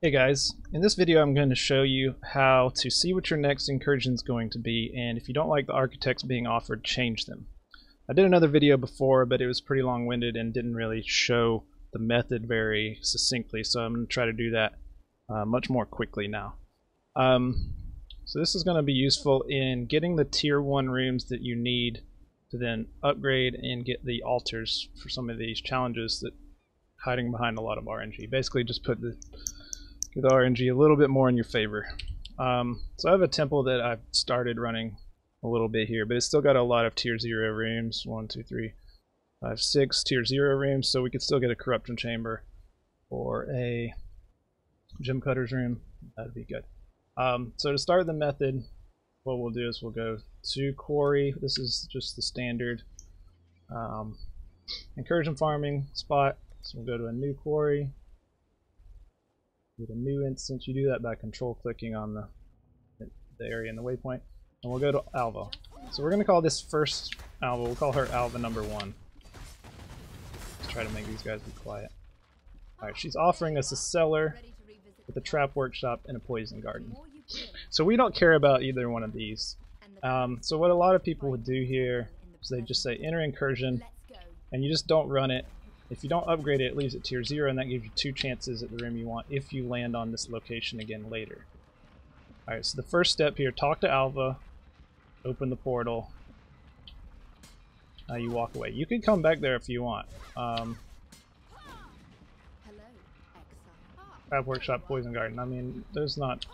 Hey guys, in this video I'm going to show you how to see what your next incursion is going to be, and if you don't like the architects being offered, change them. I did another video before, but it was pretty long-winded and didn't really show the method very succinctly, so I'm going to try to do that much more quickly now. So this is going to be useful in getting the tier 1 rooms that you need to then upgrade and get the altars for some of these challenges that hiding behind a lot of RNG. Basically just put the RNG a little bit more in your favor. So I have a temple that I've started running a little bit here, but it's still got a lot of tier 0 rooms. 1, 2, 3, 5, 6 tier 0 rooms, so we could still get a corruption chamber or a gem cutter's room. That'd be good. So to start the method, what we'll do is we'll go to quarry. This is just the standard incursion farming spot. So we'll go to a new quarry. Get a new instance. You do that by control clicking on the area in the waypoint, and we'll go to Alva. So we're going to call this first Alva. We'll call her Alva number 1. Let's try to make these guys be quiet. Alright, she's offering us a cellar with a trap workshop and a poison garden. So we don't care about either one of these. So what a lot of people would do here is they just say enter incursion, and you just don't run it. If you don't upgrade it, it leaves it tier 0, and that gives you 2 chances at the room you want if you land on this location again later. Alright, so the first step here, talk to Alva, open the portal, you walk away. You can come back there if you want. Trap workshop, poison garden. I mean, there's not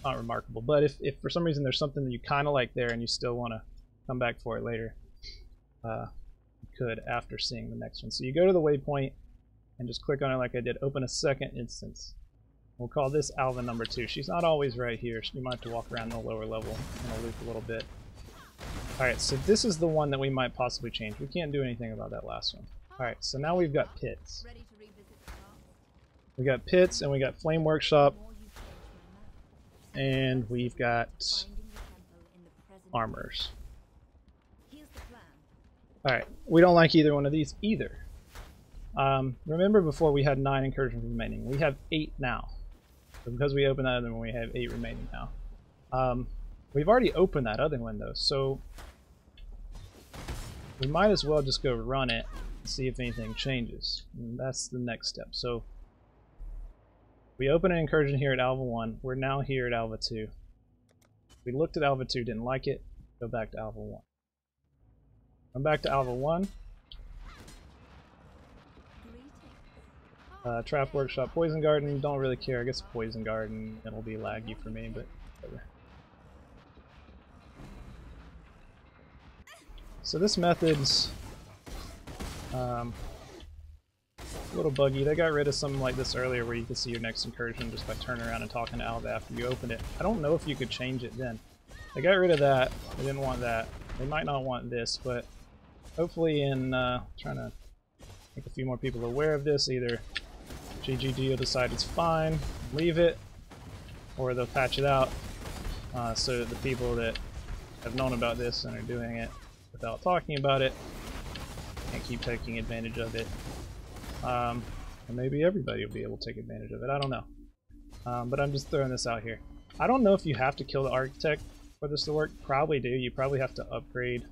remarkable, but if for some reason there's something that you kind of like there and you still want to come back for it later, could after seeing the next one. So you go to the waypoint and just click on it like I did. Open a second instance. We'll call this Alva number 2. She's not always right here. You might have to walk around the lower level in a loop a little bit. Alright, so this is the one that we might possibly change. We can't do anything about that last one. Alright, so now we've got pits. We got pits and we got flame workshop. And we've got armors. Alright, we don't like either one of these either. Remember before we had 9 incursions remaining. We have 8 now. So because we opened that other one, we have 8 remaining now. We've already opened that other one though, so we might as well just go run it and see if anything changes. And that's the next step. So we open an incursion here at Alva 1. We're now here at Alva 2. We looked at Alva 2, didn't like it. Go back to Alva 1. Come back to Alva 1. Trap workshop, poison garden. Don't really care. I guess poison garden, it'll be laggy for me, but whatever. So this method's a little buggy. They got rid of something like this earlier where you could see your next incursion just by turning around and talking to Alva after you open it. I don't know if you could change it then. They got rid of that. They didn't want that. They might not want this, but hopefully in trying to make a few more people aware of this, either GGD will decide it's fine, leave it, or they'll patch it out so that the people that have known about this and are doing it without talking about it can't keep taking advantage of it. And maybe everybody will be able to take advantage of it. I don't know. But I'm just throwing this out here. I don't know if you have to kill the architect for this to work. Probably do. You probably have to upgrade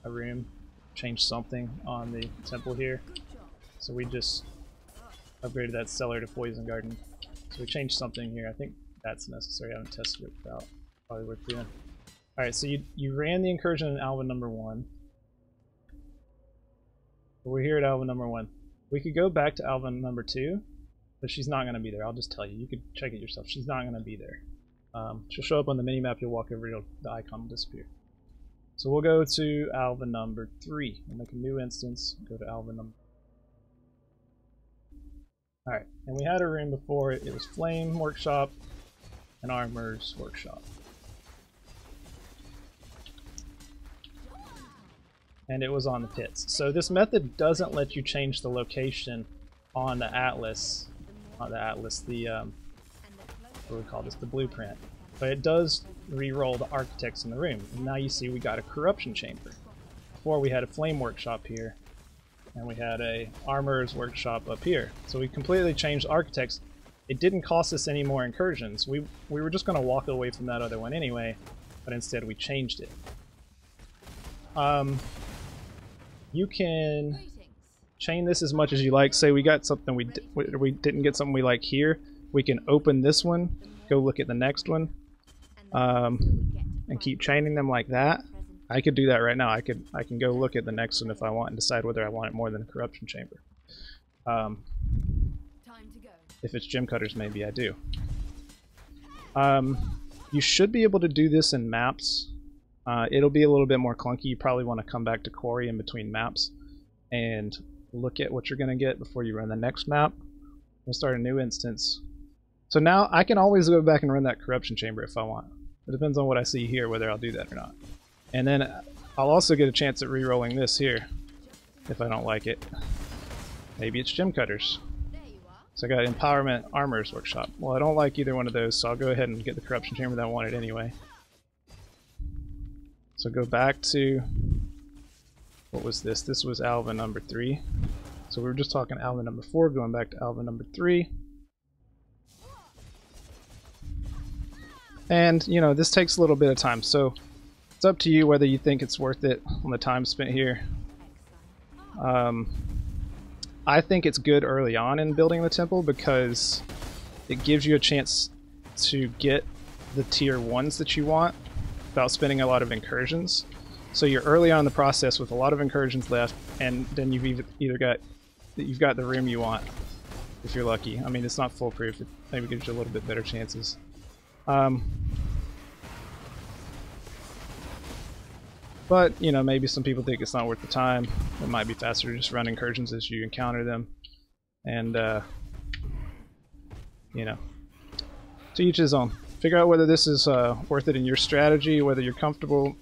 a room, change something on the temple here. So we just upgraded that cellar to poison garden. So we changed something here. I think that's necessary. I haven't tested it out. Probably worth doing. Alright, so you ran the incursion in Alva number 1. We're here at Alva number 1. We could go back to Alva number 2, but she's not going to be there. I'll just tell you. You could check it yourself. She's not going to be there. She'll show up on the minimap. You'll walk over, the icon will disappear. So we'll go to Alva number 3. We'll make a new instance. Go to Alva number. Alright, and we had a room before. It was Flame Workshop and Armor's Workshop. And it was on the pits. So this method doesn't let you change the location on the atlas. Not the atlas, the what do we call this? The blueprint. But it does re-roll the architects in the room. And now you see we got a corruption chamber. Before we had a flame workshop here, and we had a armorer's workshop up here. So we completely changed architects. it didn't cost us any more incursions. We were just going to walk away from that other one anyway, but instead we changed it. You can chain this as much as you like. Say we got something we didn't get something we like here. We can open this one, go look at the next one, and keep chaining them like that. I could do that right now. I can go look at the next one if I want and decide whether I want it more than a corruption chamber. If it's gem cutters, maybe I do. You should be able to do this in maps. It'll be a little bit more clunky. You probably want to come back to Quarry in between maps and look at what you're going to get before you run the next map. We'll start a new instance. So now I can always go back and run that corruption chamber if I want. It depends on what I see here, whether I'll do that or not. And then I'll also get a chance at re-rolling this here if I don't like it. Maybe it's gem cutters. So I got Empowerment Armorer's Workshop. Well, I don't like either one of those, so I'll go ahead and get the corruption chamber that I wanted anyway. So go back to, what was this? This was Alva number 3. So we were just talking Alva number 4, going back to Alva number 3. And, you know, this takes a little bit of time, so it's up to you whether you think it's worth it on the time spent here. I think it's good early on in building the temple because it gives you a chance to get the tier 1s that you want without spending a lot of incursions. So you're early on in the process with a lot of incursions left, and then you've either got the room you want if you're lucky. I mean, it's not foolproof. It maybe gives you a little bit better chances. But, you know, maybe some people think it's not worth the time. It might be faster to just run incursions as you encounter them. And, you know, to each his own. Figure out whether this is worth it in your strategy, whether you're comfortable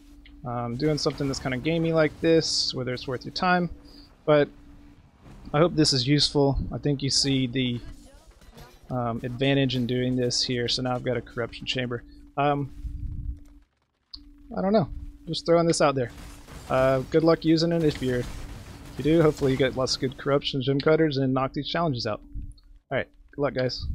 doing something that's kind of gamey like this, whether it's worth your time. But I hope this is useful. I think you see the advantage in doing this here. So now I've got a corruption chamber. I don't know. Just throwing this out there. Good luck using it if you do. Hopefully you get lots of good corruption gem cutters and knock these challenges out. Alright, good luck guys.